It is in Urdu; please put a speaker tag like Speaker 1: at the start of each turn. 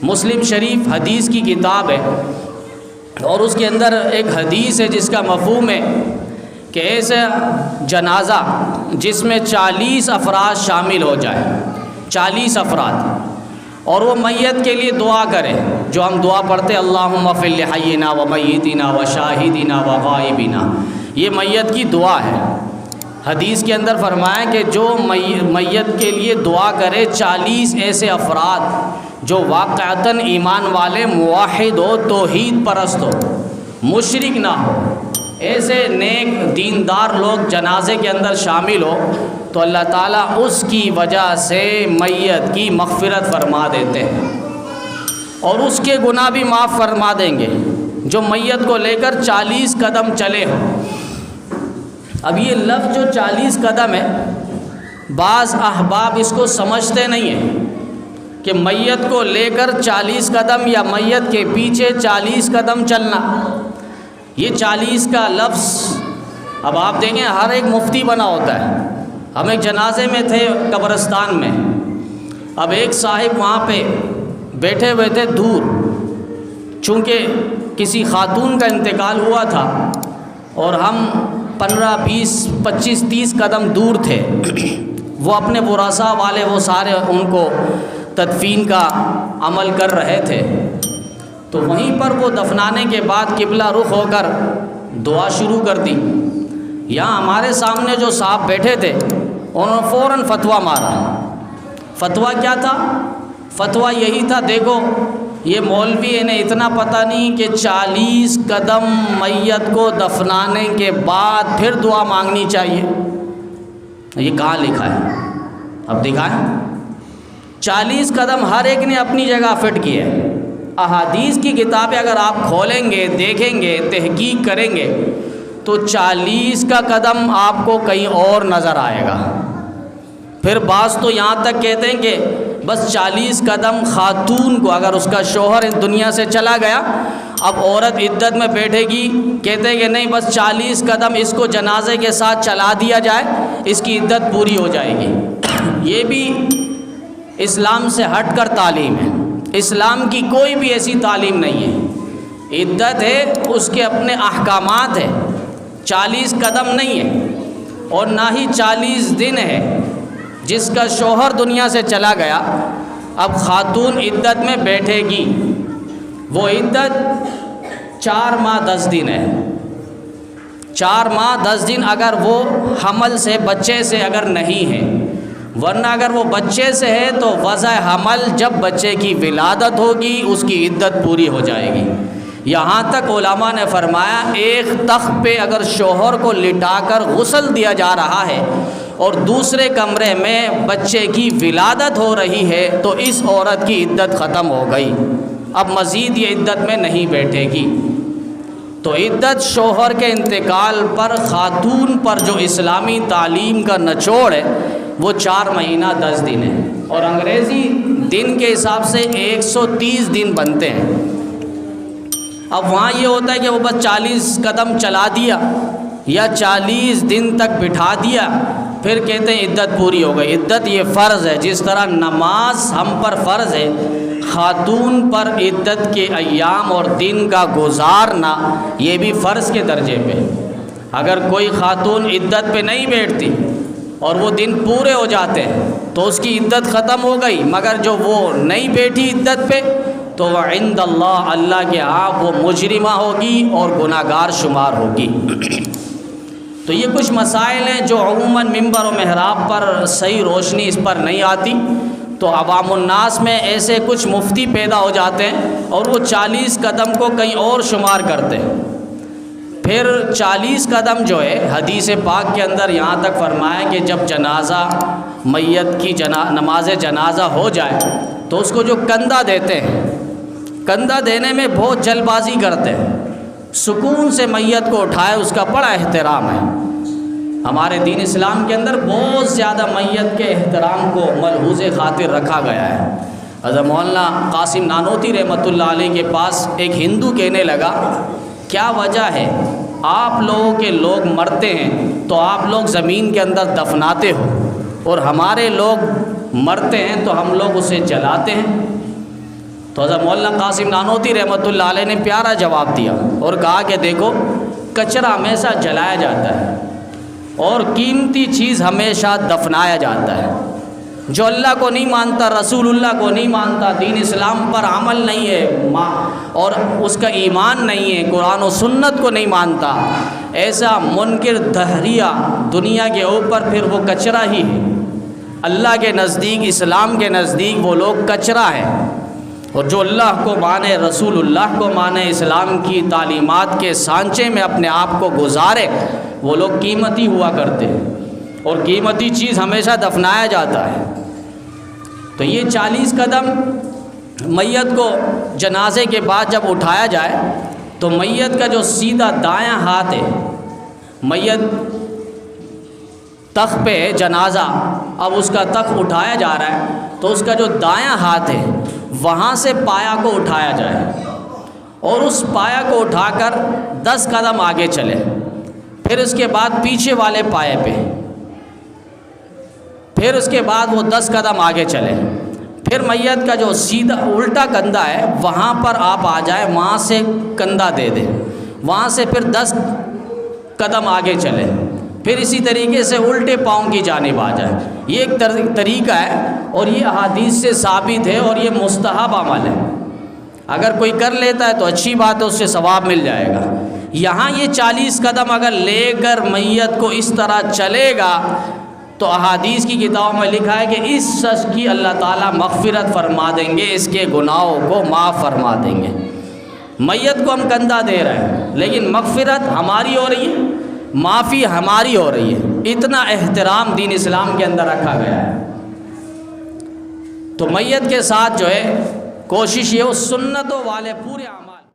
Speaker 1: مسلم شریف حدیث کی کتاب ہے، اور اس کے اندر ایک حدیث ہے جس کا مفہوم ہے کہ ایسا جنازہ جس میں 40 افراد شامل ہو جائے، 40 افراد، اور وہ میت کے لیے دعا کرے، جو ہم دعا پڑھتے اللہم اغفر لحینا و میتنا و شاہدنا و غائبنا، یہ میت کی دعا ہے۔ حدیث کے اندر فرمایا کہ جو میت کے لیے دعا کرے 40 ایسے افراد جو واقعتاً ایمان والے، موحد ہو، توحید پرست ہو، مشرک نہ ہو، ایسے نیک دیندار لوگ جنازے کے اندر شامل ہو، تو اللہ تعالیٰ اس کی وجہ سے میت کی مغفرت فرما دیتے ہیں اور اس کے گناہ بھی معاف فرما دیں گے جو میت کو لے کر 40 قدم چلے ہو۔ اب یہ لفظ جو 40 قدم ہے، بعض احباب اس کو سمجھتے نہیں ہیں کہ میت کو لے کر 40 قدم یا میت کے پیچھے 40 قدم چلنا، یہ 40 کا لفظ، اب آپ دیکھیں ہر ایک مفتی بنا ہوتا ہے۔ ہم ایک جنازے میں تھے قبرستان میں، اب ایک صاحب وہاں پہ بیٹھے ہوئے تھے دور، چونکہ کسی خاتون کا انتقال ہوا تھا اور ہم 15 20 25 30 قدم دور تھے، وہ اپنے ورثاء والے وہ سارے ان کو تدفین کا عمل کر رہے تھے، تو وہیں پر وہ دفنانے کے بعد قبلہ رخ ہو کر دعا شروع کر دی۔ یہاں ہمارے سامنے جو صاحب بیٹھے تھے انہوں نے فوراً فتویٰ مارا۔ فتویٰ کیا تھا؟ فتویٰ یہی تھا، دیکھو یہ مولوی انہیں اتنا پتہ نہیں کہ 40 قدم میت کو دفنانے کے بعد پھر دعا مانگنی چاہیے۔ یہ کہاں لکھا ہے؟ اب دکھائیں۔ 40 قدم ہر ایک نے اپنی جگہ فٹ کیا ہے۔ احادیث کی کتابیں اگر آپ کھولیں گے، دیکھیں گے، تحقیق کریں گے تو 40 کا قدم آپ کو کہیں اور نظر آئے گا۔ پھر بعض تو یہاں تک کہتے ہیں کہ بس 40 قدم خاتون کو، اگر اس کا شوہر اس دنیا سے چلا گیا اب عورت عدت میں بیٹھے گی، کہتے ہیں کہ نہیں بس 40 قدم اس کو جنازے کے ساتھ چلا دیا جائے، اس کی عدت پوری ہو جائے گی۔ یہ بھی اسلام سے ہٹ کر تعلیم ہے۔ اسلام کی کوئی بھی ایسی تعلیم نہیں ہے۔ عدت ہے، اس کے اپنے احکامات ہیں، 40 قدم نہیں ہے، اور نہ ہی 40 دن ہے۔ جس کا شوہر دنیا سے چلا گیا اب خاتون عدت میں بیٹھے گی، وہ عدت 4 ماہ 10 دن ہے۔ 4 ماہ 10 دن اگر وہ حمل سے، بچے سے اگر نہیں ہے، ورنہ اگر وہ بچے سے ہے تو وضع حمل جب بچے کی ولادت ہوگی اس کی عدت پوری ہو جائے گی۔ یہاں تک علماء نے فرمایا ایک تخت پہ اگر شوہر کو لٹا کر غسل دیا جا رہا ہے اور دوسرے کمرے میں بچے کی ولادت ہو رہی ہے تو اس عورت کی عدت ختم ہو گئی، اب مزید یہ عدت میں نہیں بیٹھے گی۔ تو عدت شوہر کے انتقال پر خاتون پر جو اسلامی تعلیم کا نچوڑ ہے وہ 4 مہینہ 10 دن ہے، اور انگریزی دن کے حساب سے 130 دن بنتے ہیں۔ اب وہاں یہ ہوتا ہے کہ وہ بس 40 قدم چلا دیا یا 40 دن تک بٹھا دیا، پھر کہتے ہیں عدت پوری ہو گئی۔ عدت یہ فرض ہے، جس طرح نماز ہم پر فرض ہے، خاتون پر عدت کے ایام اور دن کا گزارنا یہ بھی فرض کے درجے پہ۔ اگر کوئی خاتون عدت پہ نہیں بیٹھتی اور وہ دن پورے ہو جاتے ہیں تو اس کی عدت ختم ہو گئی، مگر جو وہ نہیں بیٹھی عدت پہ تو وہ عند اللہ، اللہ کے ہاں وہ مجرمہ ہوگی اور گناہگار شمار ہوگی۔ تو یہ کچھ مسائل ہیں جو عموماً ممبر و محراب پر صحیح روشنی اس پر نہیں آتی، تو عوام الناس میں ایسے کچھ مفتی پیدا ہو جاتے ہیں اور وہ 40 قدم کو کہیں اور شمار کرتے ہیں۔ پھر 40 قدم جو ہے حدیث پاک کے اندر یہاں تک فرمایا کہ جب جنازہ میت کی نماز جنازہ ہو جائے تو اس کو جو کندھا دیتے ہیں، کندھا دینے میں بہت جلد بازی کرتے ہیں، سکون سے میت کو اٹھائے، اس کا بڑا احترام ہے۔ ہمارے دین اسلام کے اندر بہت زیادہ میت کے احترام کو ملحوظ خاطر رکھا گیا ہے۔ حضرت مولانا قاسم نانوتی رحمۃ اللہ علیہ کے پاس ایک ہندو کہنے لگا کیا وجہ ہے آپ لوگوں کے لوگ مرتے ہیں تو آپ لوگ زمین کے اندر دفناتے ہو اور ہمارے لوگ مرتے ہیں تو ہم لوگ اسے جلاتے ہیں؟ تو حضرت مولانا قاسم نانوتوی رحمۃ اللہ علیہ نے پیارا جواب دیا اور کہا کہ دیکھو کچرا ہمیشہ جلایا جاتا ہے اور قیمتی چیز ہمیشہ دفنایا جاتا ہے۔ جو اللہ کو نہیں مانتا، رسول اللہ کو نہیں مانتا، دین اسلام پر عمل نہیں ہے اور اس کا ایمان نہیں ہے، قرآن و سنت کو نہیں مانتا، ایسا منکر دہریہ دنیا کے اوپر پھر وہ کچرا ہی ہے۔ اللہ کے نزدیک، اسلام کے نزدیک وہ لوگ کچرا ہے، اور جو اللہ کو مانے، رسول اللہ کو مانے، اسلام کی تعلیمات کے سانچے میں اپنے آپ کو گزارے، وہ لوگ قیمتی ہوا کرتے ہیں، اور قیمتی چیز ہمیشہ دفنایا جاتا ہے۔ تو یہ 40 قدم میت کو جنازے کے بعد جب اٹھایا جائے تو میت کا جو سیدھا دایاں ہاتھ ہے، میت تخت پہ ہے جنازہ، اب اس کا تخت اٹھایا جا رہا ہے تو اس کا جو دایاں ہاتھ ہے وہاں سے پایا کو اٹھایا جائے، اور اس پایا کو اٹھا کر 10 قدم آگے چلے، پھر اس کے بعد پیچھے والے پائے پہ، پھر اس کے بعد وہ 10 قدم آگے چلے، پھر میت کا جو سیدھا الٹا کندھا ہے وہاں پر آپ آ جائیں، وہاں سے کندھا دے دیں، وہاں سے پھر 10 قدم آگے چلے، پھر اسی طریقے سے الٹے پاؤں کی جانب آ جائے۔ یہ ایک طریقہ ہے اور یہ احادیث سے ثابت ہے، اور یہ مستحب عمل ہے۔ اگر کوئی کر لیتا ہے تو اچھی بات ہے، اس سے ثواب مل جائے گا۔ یہاں یہ 40 قدم اگر لے کر میت کو اس طرح چلے گا تو احادیث کی کتابوں میں لکھا ہے کہ اس شخص کی اللہ تعالیٰ مغفرت فرما دیں گے، اس کے گناہوں کو معاف فرما دیں گے۔ میت کو ہم کندھا دے رہے ہیں لیکن مغفرت ہماری ہو رہی ہے، معافی ہماری ہو رہی ہے۔ اتنا احترام دین اسلام کے اندر رکھا گیا ہے۔ تو میت کے ساتھ جو ہے کوشش یہ سنتوں والے پورے